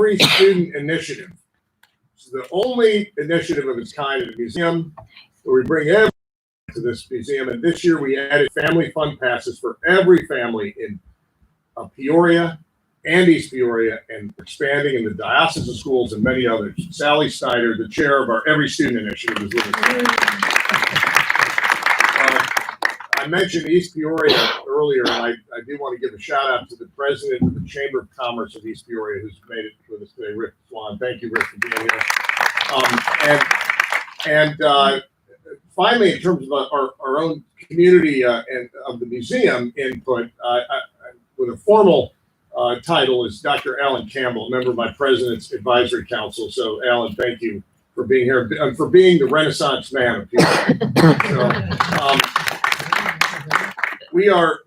every student initiative. It's the only initiative of its kind at the museum where we bring everyone to this museum. And this year we added family fun passes for every family in Peoria and East Peoria, and expanding in the diocesan schools and many others. Sally Snyder, the chair of our Every Student Initiative, is with us today. I mentioned East Peoria earlier, and I do want to give a shout out to the president of the Chamber of Commerce of East Peoria, who's made it with us today, Rick Swan. Thank you, Rick, for being here. Finally, in terms of our own community and of the museum input, with a formal title is Dr. Alan Campbell, member of my president's advisory council. So, Alan, thank you for being here and for being the Renaissance man of Peoria. So, we are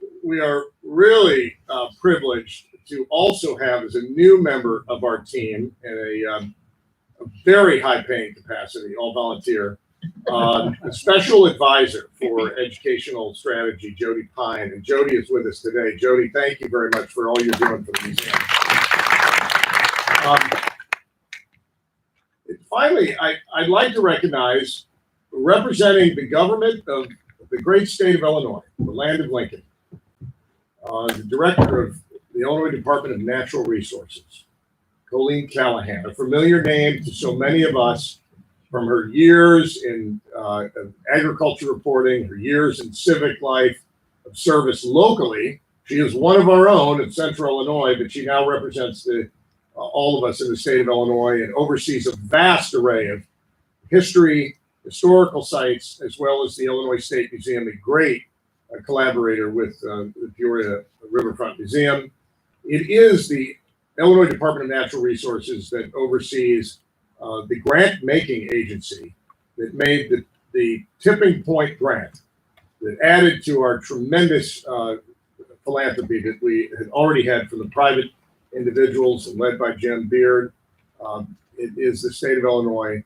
really privileged to also have as a new member of our team in a very high-paying capacity, all volunteer, a special advisor for educational strategy, Jody Pine. And Jody is with us today. Jody, thank you very much for all you're doing for the museum. Finally, I'd like to recognize, representing the government of the great state of Illinois, the land of Lincoln, the director of the Illinois Department of Natural Resources, Colleen Callahan, a familiar name to so many of us from her years in agriculture reporting, her years in civic life, of service locally. She is one of our own in Central Illinois, but she now represents all of us in the state of Illinois and oversees a vast array of history, historical sites, as well as the Illinois State Museum, a great collaborator with the Peoria Riverfront Museum. It is the Illinois Department of Natural Resources that oversees the grant-making agency that made the Tipping Point grant that added to our tremendous philanthropy that we had already had from the private individuals and led by Jim Beard. It is the state of Illinois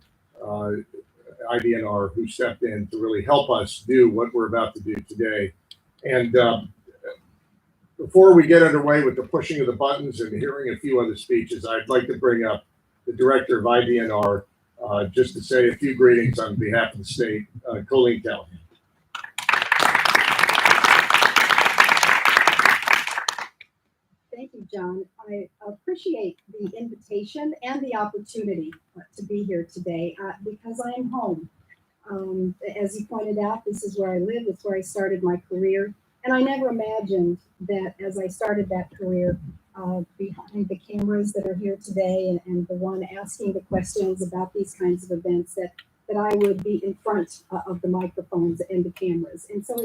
IDNR who stepped in to really help us do what we're about to do today. And before we get underway with the pushing of the buttons and hearing a few other speeches, I'd like to bring up the director of IDNR just to say a few greetings on behalf of the state, Colleen Callahan. Thank you, John. I appreciate the invitation and the opportunity to be here today because I am home. As you pointed out, this is where I live. It's where I started my career. And I never imagined that as I started that career, behind the cameras that are here today and the one asking the questions about these kinds of events, that I would be in front of the microphones and the cameras. And so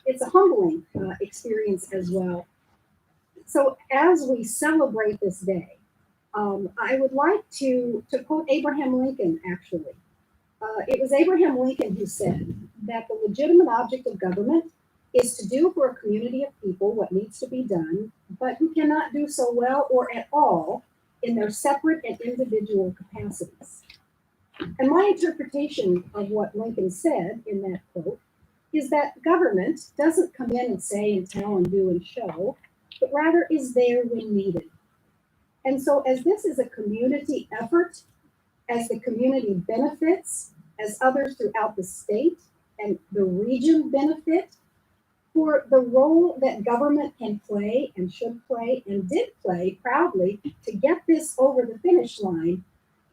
it's a humbling experience as well. So as we celebrate this day, I would like to quote Abraham Lincoln, actually. It was Abraham Lincoln who said that the legitimate object of government is to do for a community of people what needs to be done, but who cannot do so well or at all in their separate and individual capacities. And my interpretation of what Lincoln said in that quote is that government doesn't come in and say and tell and do and show, but rather is there when needed. And so as this is a community effort, as the community benefits, as others throughout the state and the region benefit, for the role that government can play and should play and did play proudly to get this over the finish line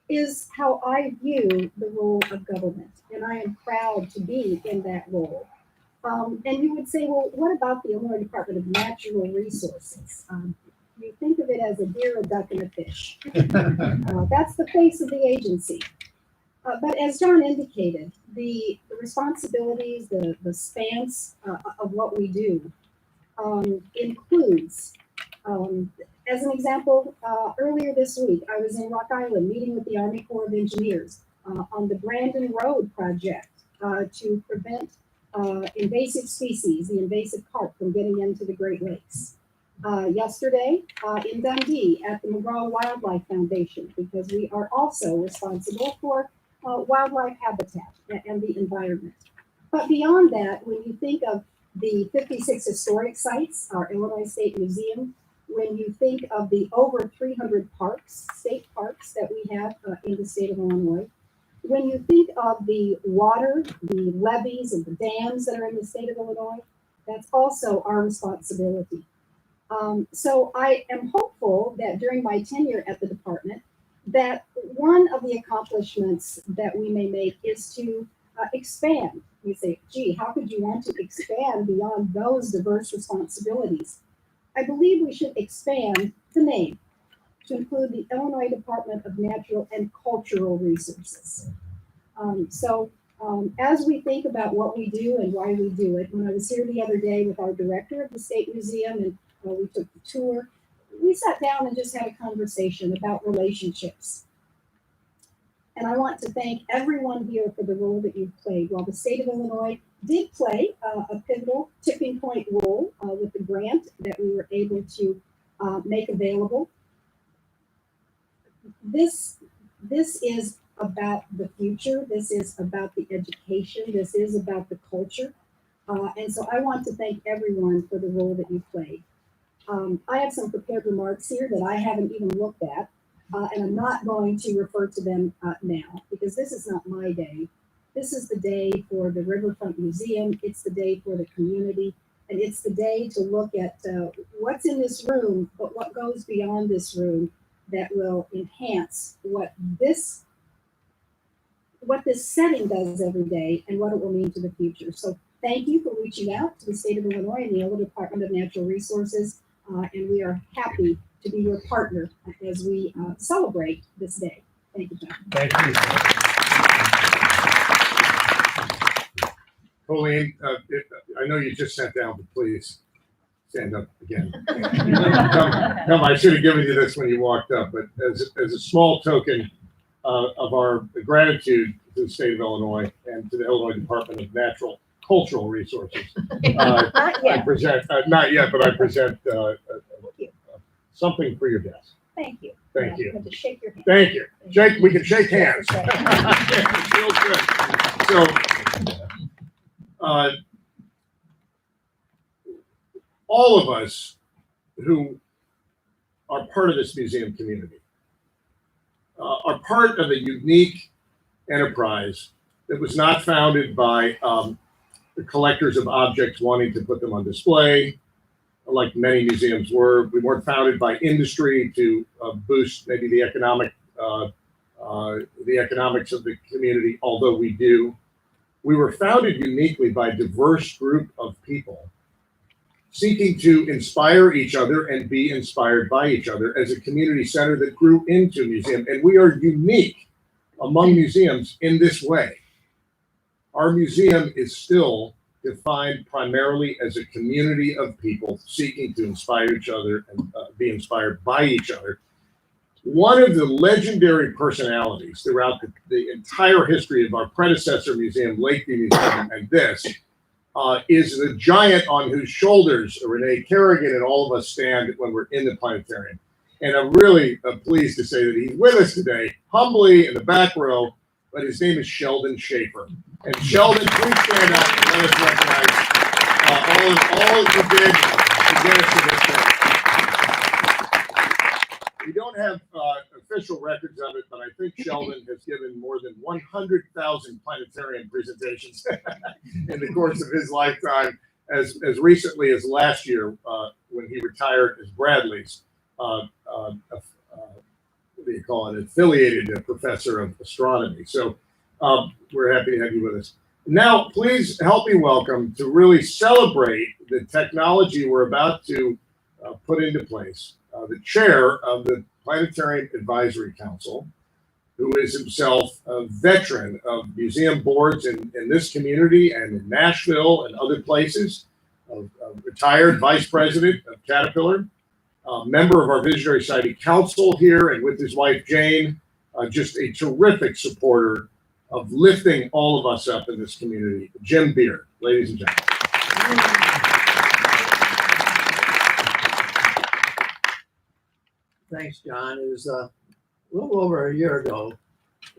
is how I view the role of government. And I am proud to be in that role. And you would say, well, what about the Illinois Department of Natural Resources? You think of it as a deer, a duck, and a fish. That's the face of the agency. But as John indicated, the responsibilities, the stance of what we do includes, as an example, earlier this week, I was in Rock Island meeting with the Army Corps of Engineers on the Brandon Road project to prevent invasive species, the invasive carp, from getting into the Great Lakes. Yesterday in Dundee at the McGraw Wildlife Foundation, because we are also responsible for wildlife habitat and the environment. But beyond that, when you think of the 56 historic sites, our Illinois State Museum when you think of the over 300 parks, state parks that we have in the state of Illinois, when you think of the water, the levees and the dams that are in the state of Illinois, that's also our responsibility. So I am hopeful that during my tenure at the department, that one of the accomplishments that we may make is to expand. You say, gee, how could you want to expand beyond those diverse responsibilities? I believe we should expand the name to include the Illinois Department of Natural and Cultural Resources. As we think about what we do and why we do it, when I was here the other day with our director of the State Museum and we took the tour, we sat down and just had a conversation about relationships. And I want to thank everyone here for the role that you've played. While the state of Illinois did play a pivotal tipping point role with the grant that we were able to make available, this is about the future. This is about the education. This is about the culture. And so I want to thank everyone for the role that you played. I have some prepared remarks here that I haven't even looked at, and I'm not going to refer to them now because this is not my day. This is the day for the Riverfront Museum. It's the day for the community, and it's the day to look at what's in this room, but what goes beyond this room that will enhance what this setting does every day and what it will mean to the future. So thank you for reaching out to the state of Illinois and the Illinois Department of Natural Resources. And we are happy to be your partner as we celebrate this day. Thank you, John. Thank you. Colleen, I know you just sat down, but please stand up again. Come, I should have given you this when you walked up, but as a small token of our gratitude to the state of Illinois and to the Illinois Department of Natural Cultural Resources, I present, not yet, but I present something for your desk. Thank you. Thank you. To shake your hand. Thank you. Jake, we can shake hands. Real good. So, all of us who are part of this museum community are part of a unique enterprise that was not founded by the collectors of objects wanting to put them on display, like many museums were. We weren't founded by industry to boost maybe the economics of the community, although we do. We were founded uniquely by a diverse group of people seeking to inspire each other and be inspired by each other as a community center that grew into a museum. And we are unique among museums in this way. Our museum is still defined primarily as a community of people seeking to inspire each other and be inspired by each other. One of the legendary personalities throughout the entire history of our predecessor museum, Lakeview Museum, and this, is the giant on whose shoulders Renee Kerrigan and all of us stand when we're in the planetarium. And I'm really pleased to say that he's with us today, humbly in the back row, but his name is Sheldon Schaefer. And Sheldon, please stand up and let us recognize all that you did to get us to this point. We don't have official records of it, but I think Sheldon has given more than 100,000 planetarium presentations in the course of his lifetime, as recently as last year when he retired as Bradley's, what do you call it, affiliated professor of astronomy. So we're happy to have you with us. Now, please help me welcome, to really celebrate the technology we're about to put into place, the chair of the Planetarium Advisory Council, who is himself a veteran of museum boards in this community and in Nashville and other places, a retired vice president of Caterpillar, a member of our Visionary Society Council here, and with his wife Jane, just a terrific supporter of lifting all of us up in this community. Jim Beard, ladies and gentlemen. Thanks, John. It was a little over a year ago.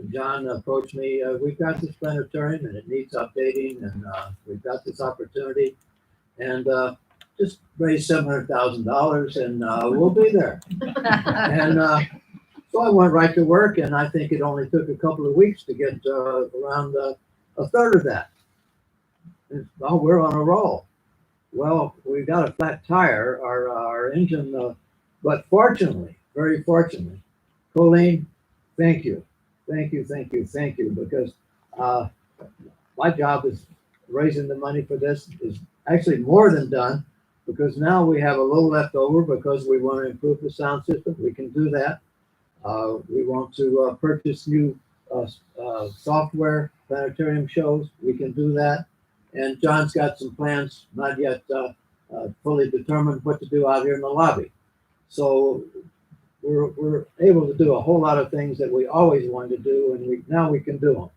John approached me. We've got this planetarium and it needs updating, and we've got this opportunity. And just raise $700,000 and we'll be there. And so I went right to work, and I think it only took a couple of weeks to get around a third of that. And, well, we're on a roll. Well, we got a flat tire, our engine, but fortunately, very fortunately, Colleen, thank you, because my job is raising the money for this is actually more than done, because now we have a little left over because we want to improve the sound system. We can do that. We want to purchase new software, planetarium shows. We can do that. And John's got some plans, not yet fully determined, what to do out here in the lobby. So we're able to do a whole lot of things that we always wanted to do, and now we can do them.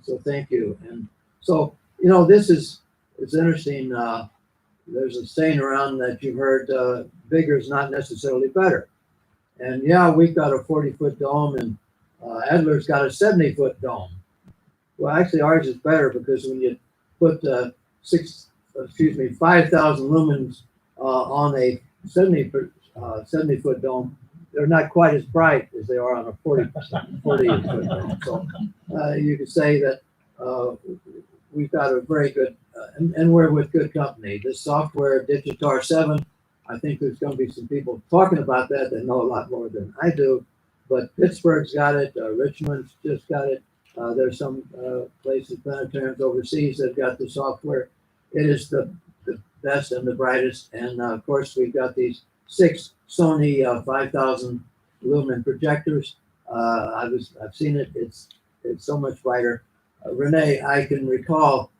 So thank you. And so, you know, it's interesting. There's a saying around that you've heard, bigger is not necessarily better. And yeah, we've got a 40-foot dome, and Adler's got a 70-foot dome. Well, actually, ours is better because when you put 5,000 lumens on a 70-foot dome, they're not quite as bright as they are on a 40-foot dome. So you could say that we've got a very good, and we're with good company. This software, Digitar 7, I think there's going to be some people talking about that know a lot more than I do. But Pittsburgh's got it. Richmond's just got it. There's some places, planetariums overseas that got the software. It is the best and the brightest. And of course, we've got these 6 Sony 5,000 lumen projectors. I've seen it. It's so much brighter. Renee, I can recall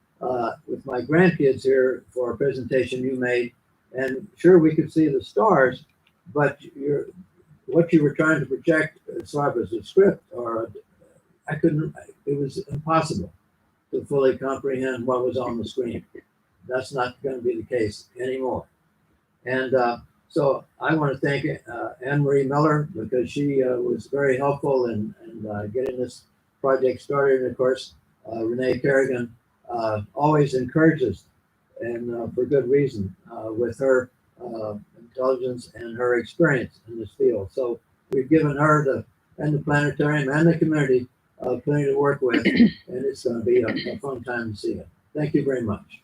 with my grandkids here for a presentation you made, and sure, we could see the stars, but what you were trying to project as far as a script, I couldn't, it was impossible to fully comprehend what was on the screen. That's not going to be the case anymore. And so I want to thank Anne-Marie Miller, because she was very helpful in getting this project started. And of course, Renee Kerrigan always encourages, and for good reason, with her intelligence and her experience in this field. So we've given her and the planetarium and the community plenty to work with, and it's going to be a fun time to see it. Thank you very much.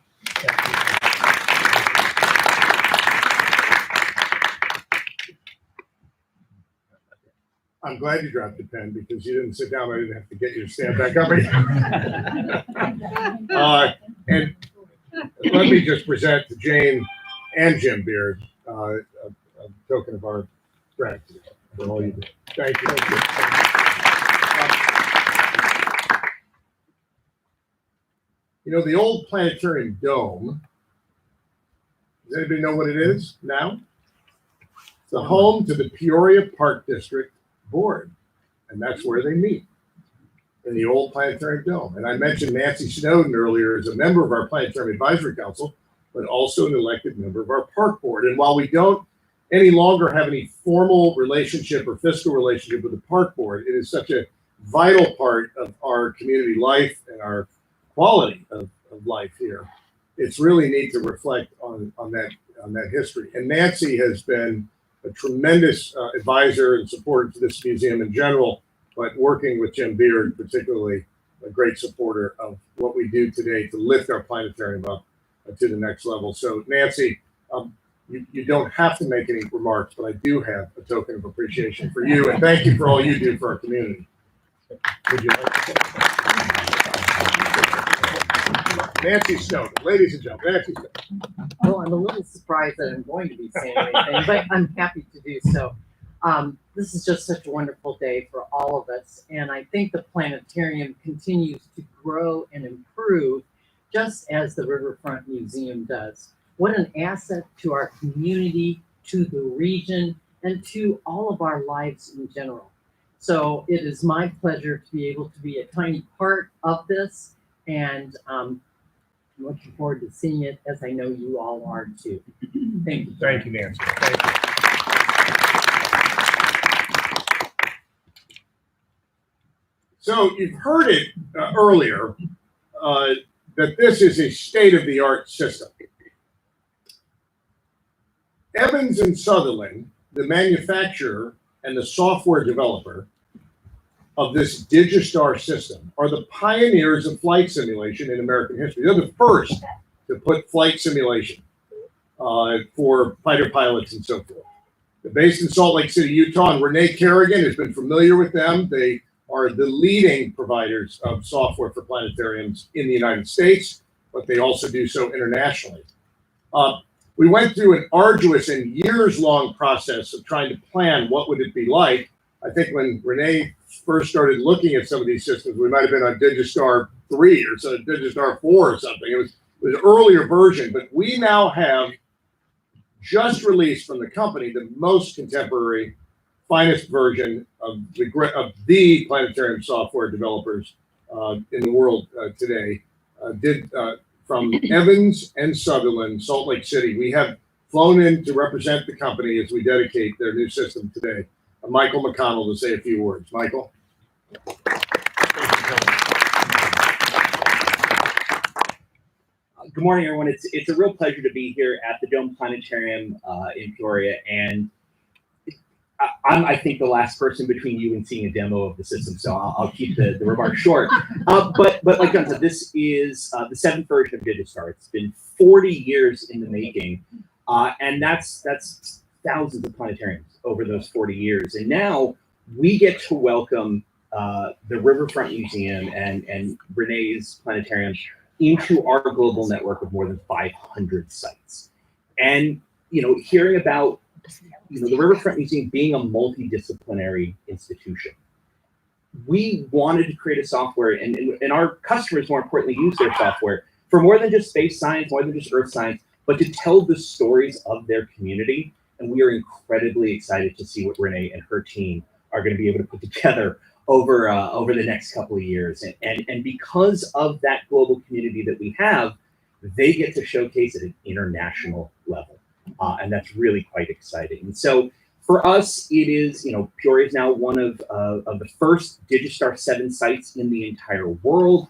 I'm glad you dropped the pen because you didn't sit down. I didn't have to get you to stand back up again. And let me just present to Jane and Jim Beard a token of our gratitude for all you do. Thank you. You know, the old planetarium dome, does anybody know what it is now? It's the home to the Peoria Park District Board, and that's where they meet, in the old planetarium dome. And I mentioned Nancy Snowden earlier as a member of our Planetarium Advisory Council, but also an elected member of our park board. And while we don't any longer have any formal relationship or fiscal relationship with the park board, it is such a vital part of our community life and our quality of life here. It's really neat to reflect on that history. And Nancy has been a tremendous advisor and supporter to this museum in general, but working with Jim Beard, particularly a great supporter of what we do today to lift our planetarium up to the next level. So Nancy, you don't have to make any remarks, but I do have a token of appreciation for you, and thank you for all you do for our community. Would you like to say? Nancy Snowden, ladies and gentlemen, Nancy Snowden. Well, I'm a little surprised that I'm going to be saying anything, but I'm happy to do so. This is just such a wonderful day for all of us, and I think the planetarium continues to grow and improve just as the Riverfront Museum does. What an asset to our community, to the region, and to all of our lives in general. So it is my pleasure to be able to be a tiny part of this, and I'm looking forward to seeing it, as I know you all are too. Thank you. Thank you, Nancy. Thank you. So you've heard it earlier that this is a state-of-the-art system. Evans and Sutherland, the manufacturer and the software developer of this Digistar system, are the pioneers of flight simulation in American history. They're the first to put flight simulation for fighter pilots and so forth. They're based in Salt Lake City, Utah, and Renee Kerrigan has been familiar with them. They are the leading providers of software for planetariums in the United States, but they also do so internationally. We went through an arduous and years-long process of trying to plan what would it be like. I think when Renee first started looking at some of these systems, we might have been on Digistar 3 or so, Digistar 4 or something. It was an earlier version, but we now have just released from the company the most contemporary, finest version of the planetarium software developers in the world today. From Evans and Sutherland, Salt Lake City. We have flown in to represent the company as we dedicate their new system today. Michael McConnell to say a few words. Michael. Good morning, everyone. It's a real pleasure to be here at the Dome Planetarium in Peoria, and I think the last person between you and seeing a demo of the system, so I'll keep the remarks short. But like John said, this is the 7th version of Digistar. It's been 40 years in the making, and that's thousands of planetariums over those 40 years. And now we get to welcome the Riverfront Museum and Renee's planetarium into our global network of more than 500 sites. And hearing about the Riverfront Museum being a multidisciplinary institution, we wanted to create a software, and our customers, more importantly, use their software for more than just space science, more than just earth science, but to tell the stories of their community. And we are incredibly excited to see what Renee and her team are going to be able to put together over the next couple of years. And because of that global community that we have, they get to showcase at an international level. And that's really quite exciting. And so for us, it is, Peoria is now one of the first Digistar 7 sites in the entire world.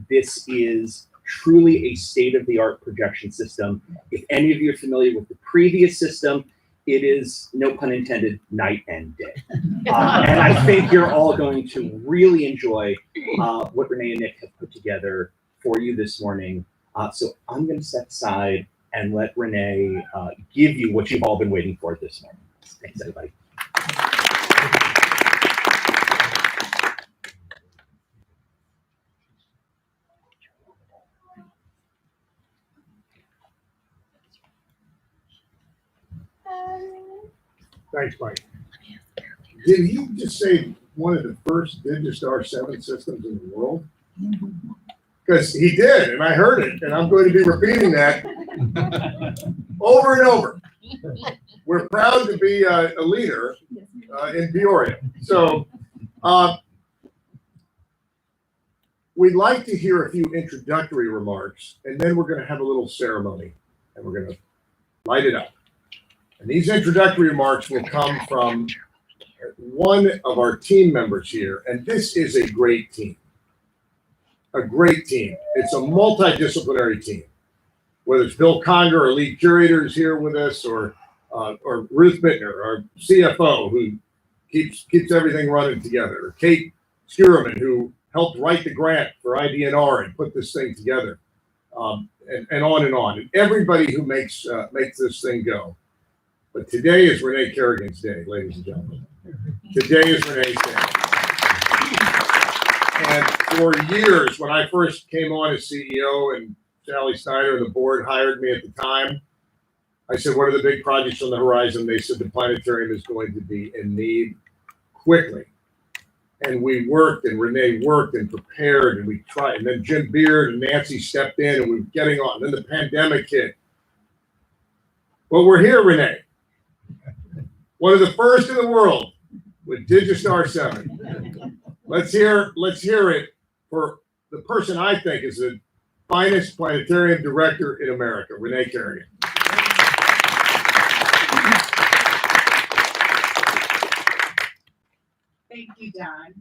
This is truly a state-of-the-art projection system. If any of you are familiar with the previous system, it is, no pun intended, night and day. And I think you're all going to really enjoy what Renee and Nick have put together for you this morning. So I'm going to step aside and let Renee give you what you've all been waiting for this morning. Thanks, everybody. Thanks, Mike. Did he just say one of the first Digistar 7 systems in the world? Because he did, and I heard it, and I'm going to be repeating that over and over. We're proud to be a leader in Peoria. So we'd like to hear a few introductory remarks, and then we're going to have a little ceremony, and we're going to light it up. And these introductory remarks will come from one of our team members here, and this is a great team. A great team. It's a multidisciplinary team. Whether it's Bill Conger, our lead curator, is here with us, or Ruth Bittner, our CFO, who keeps everything running together, or Kate Skierman, who helped write the grant for IDNR and put this thing together, and on and on. And everybody who makes this thing go. But today is Renee Kerrigan's day, ladies and gentlemen. Today is Renee's day. And for years, when I first came on as CEO and Sally Snyder and the board hired me at the time, I said, what are the big projects on the horizon? They said the planetarium is going to be in need quickly. And we worked, and Renee worked and prepared, and we tried. And then Jim Beard and Nancy stepped in, and we were getting on. Then the pandemic hit. Well, we're here, Renee. One of the first in the world with Digistar 7. Let's hear it for the person I think is the finest planetarium director in America, Renee Kerrigan. Thank you, John.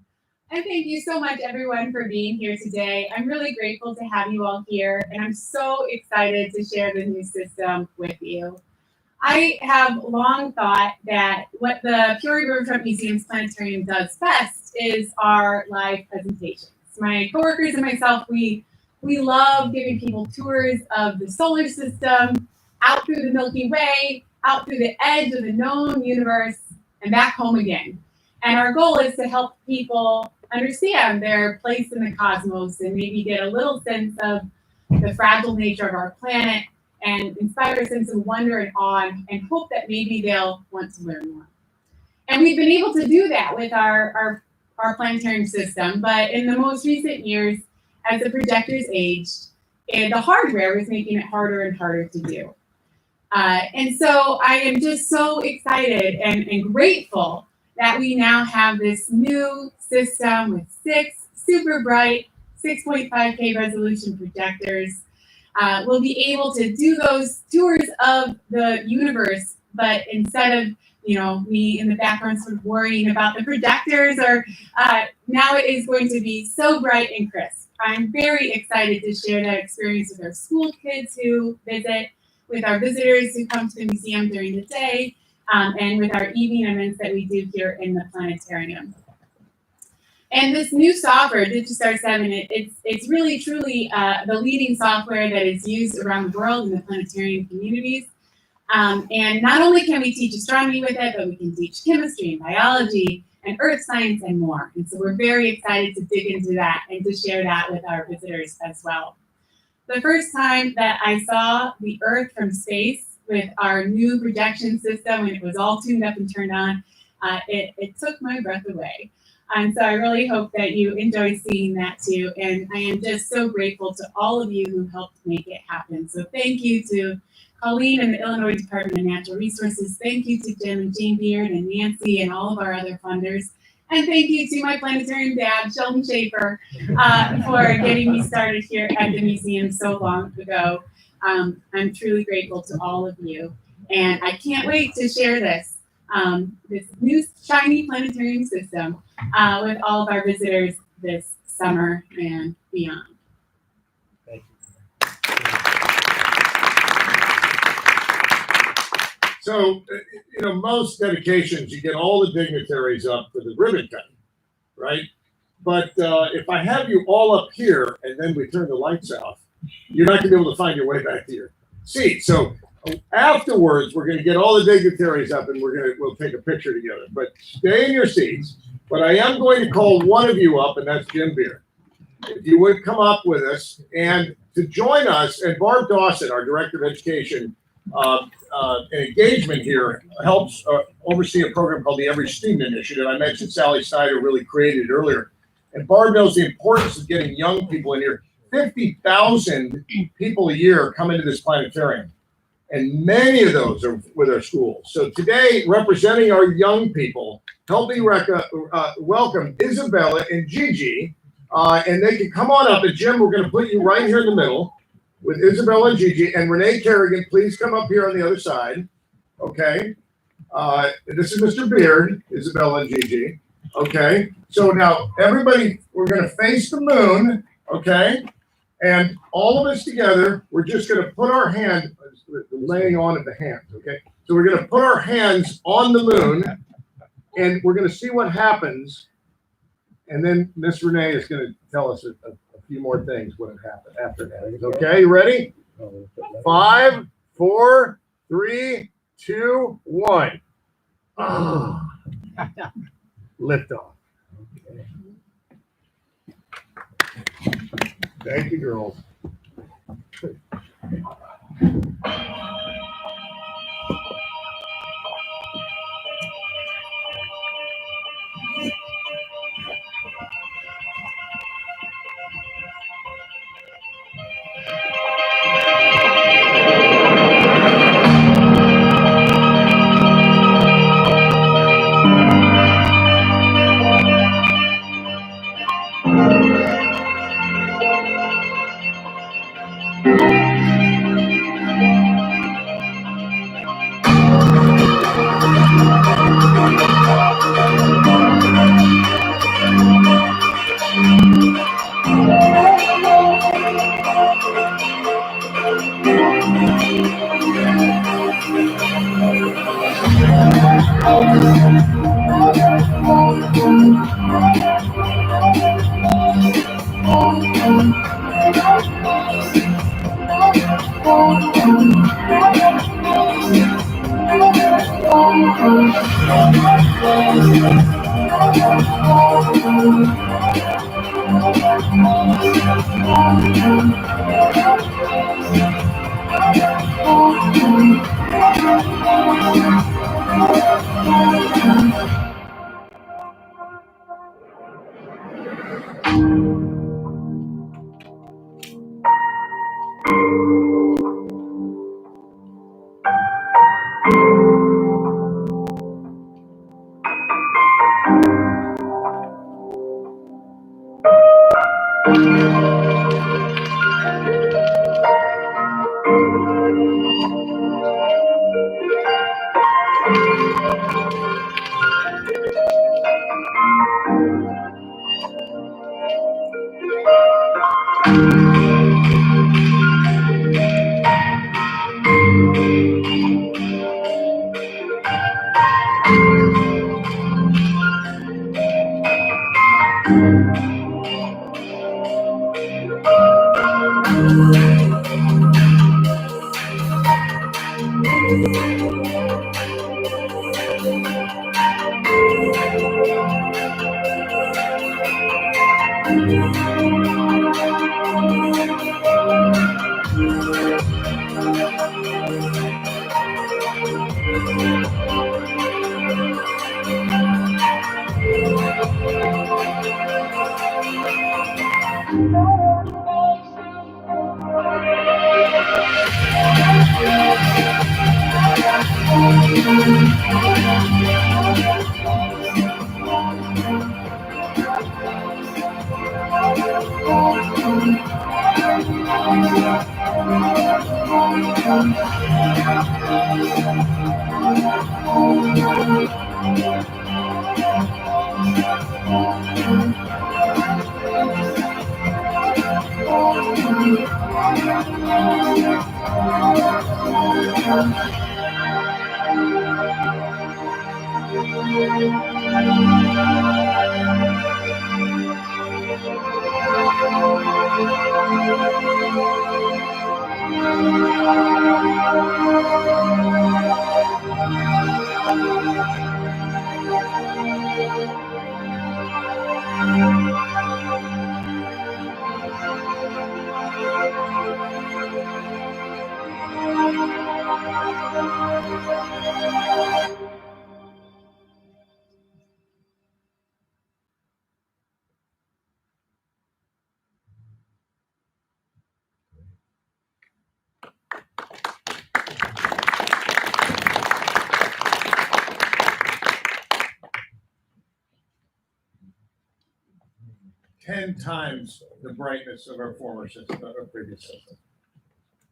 And thank you so much, everyone, for being here today. I'm really grateful to have you all here, and I'm so excited to share the new system with you. I have long thought that what the Peoria Riverfront Museum's Planetarium does best is our live presentations. My coworkers and myself, we love giving people tours of the solar system, out through the Milky Way, out through the edge of the known universe, and back home again. And our goal is to help people understand their place in the cosmos and maybe get a little sense of the fragile nature of our planet and inspire a sense of wonder and awe and hope that maybe they'll want to learn more. And we've been able to do that with our planetarium system, but in the most recent years, as the projectors aged, and the hardware was making it harder and harder to do. And so I am just so excited and grateful that we now have this new system with 6 super bright 6.5K resolution projectors. We'll be able to do those tours of the universe, but instead of me in the background sort of worrying about the projectors, or now it is going to be so bright and crisp. I'm very excited to share that experience with our school kids who visit, with our visitors who come to the museum during the day, and with our evening events that we do here in the planetarium. And this new software, DigiStar 7, it's really truly the leading software that is used around the world in the planetarium communities. And not only can we teach astronomy with it, but we can teach chemistry and biology and earth science and more. And so we're very excited to dig into that and to share that with our visitors as well. The first time that I saw the Earth from space with our new projection system, when it was all tuned up and turned on, it took my breath away. And so I really hope that you enjoy seeing that too. And I am just so grateful to all of you who helped make it happen. So thank you to Colleen and the Illinois Department of Natural Resources. Thank you to Jim and Jane Beard and Nancy and all of our other funders. And thank you to my planetarium dad, Sheldon Schaefer, for getting me started here at the museum so long ago. I'm truly grateful to all of you. And I can't wait to share this new shiny planetarium system with all of our visitors this summer and beyond. Thank you. So, most dedications, you get all the dignitaries up for the ribbon cutting, right? But if I have you all up here and then we turn the lights off, you're not going to be able to find your way back to your seat. So afterwards, we're going to get all the dignitaries up and we'll take a picture together. But stay in your seats. But I am going to call one of you up, and that's Jim Beard. If you would come up with us and to join us, and Barb Dawson, our Director of Education, engagement here helps oversee a program called the Every Student Initiative. I mentioned Sally Snyder really created it earlier. And Barb knows the importance of getting young people in here. 50,000 people a year come into this planetarium, and many of those are with our schools. So today, representing our young people, help me welcome Isabella and Gigi, and they can come on up. And Jim, we're going to put you right here in the middle with Isabella and Gigi, and Renee Kerrigan, please come up here on the other side. Okay. This is Mr. Beard, Isabella and Gigi. Okay. So now everybody, we're going to face the moon. Okay. And all of us together, we're just going to put our hand, the laying on of the hands. Okay. So we're going to put our hands on the moon, and we're going to see what happens. And then Miss Renee is going to tell us a few more things what had happened after that. Okay, you ready? 5, 4, 3, 2, 1. Oh. Lift off. Okay. Thank you, girls. Ten times the brightness of our former system, our previous system.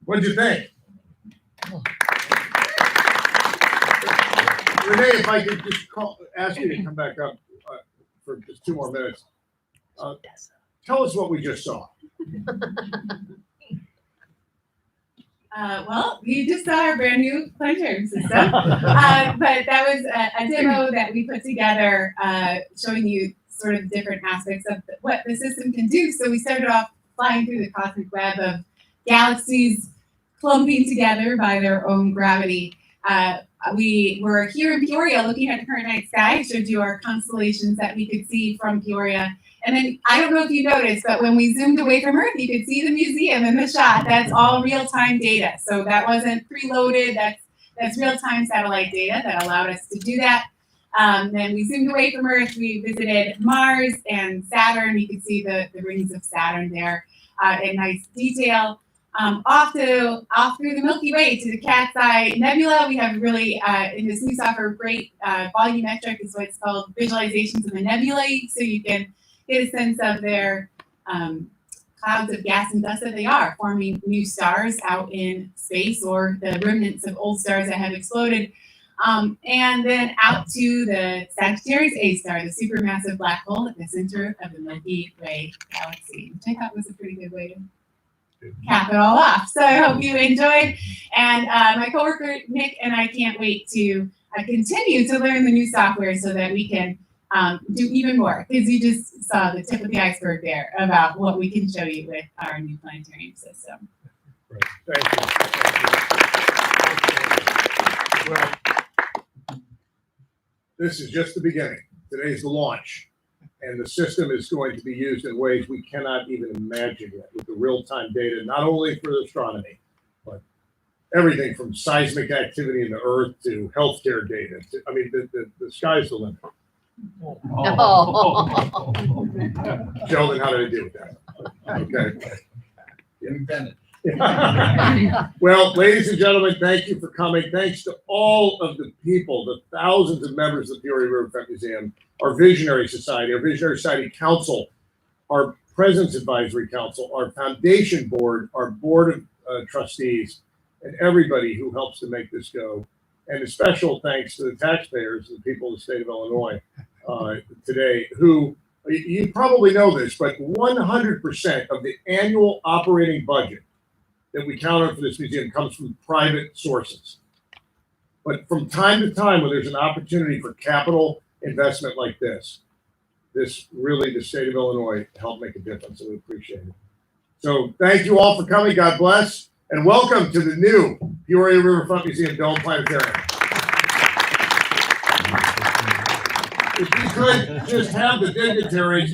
What'd you think? Renee, if I could just ask you to come back up for just 2 more minutes. Tell us what we just saw. Well, you just saw our brand new Planetarium system, but that was a demo that we put together showing you sort of different aspects of what the system can do. So we started off flying through the cosmic web of galaxies clumping together by their own gravity. We were here in Peoria looking at the current night sky. I showed you our constellations that we could see from Peoria. And then I don't know if you noticed, but when we zoomed away from Earth, you could see the museum in the shot. That's all real-time data. So that wasn't preloaded. That's real-time satellite data that allowed us to do that. Then we zoomed away from Earth. We visited Mars and Saturn. You can see the rings of Saturn there in nice detail. Off through the Milky Way to the Cat's Eye Nebula. We have really, in this new software, great volumetric is what it's called, visualizations of the nebulae. So you can get a sense of their clouds of gas and dust that they are, forming new stars out in space or the remnants of old stars that have exploded. And then out to the Sagittarius A star, the supermassive black hole at the center of the Milky Way galaxy, which I thought was a pretty good way to cap it all off. So I hope you enjoyed. And my coworker Nick and I can't wait to continue to learn the new software so that we can do even more, because you just saw the tip of the iceberg there about what we can show you with our new planetarium system. Great. Thank you. Well, this is just the beginning. Today's the launch. And the system is going to be used in ways we cannot even imagine yet with the real-time data, not only for astronomy, but everything from seismic activity in the Earth to healthcare data. I mean, the sky's the limit. Sheldon, how did I do with that? Okay. Well, ladies and gentlemen, thank you for coming. Thanks to all of the people, the thousands of members of the Peoria Riverfront Museum, our Visionary Society, our Visionary Society Council, our President's Advisory Council, our Foundation Board, our Board of Trustees, and everybody who helps to make this go. And a special thanks to the taxpayers, the people of the state of Illinois today, who, you probably know this, but 100% of the annual operating budget that we count on for this museum comes from private sources. But from time to time, when there's an opportunity for capital investment like this really, the state of Illinois helped make a difference, and we appreciate it. So thank you all for coming. God bless, and welcome to the new Peoria Riverfront Museum Dome Planetarium. If you could just have the dignitaries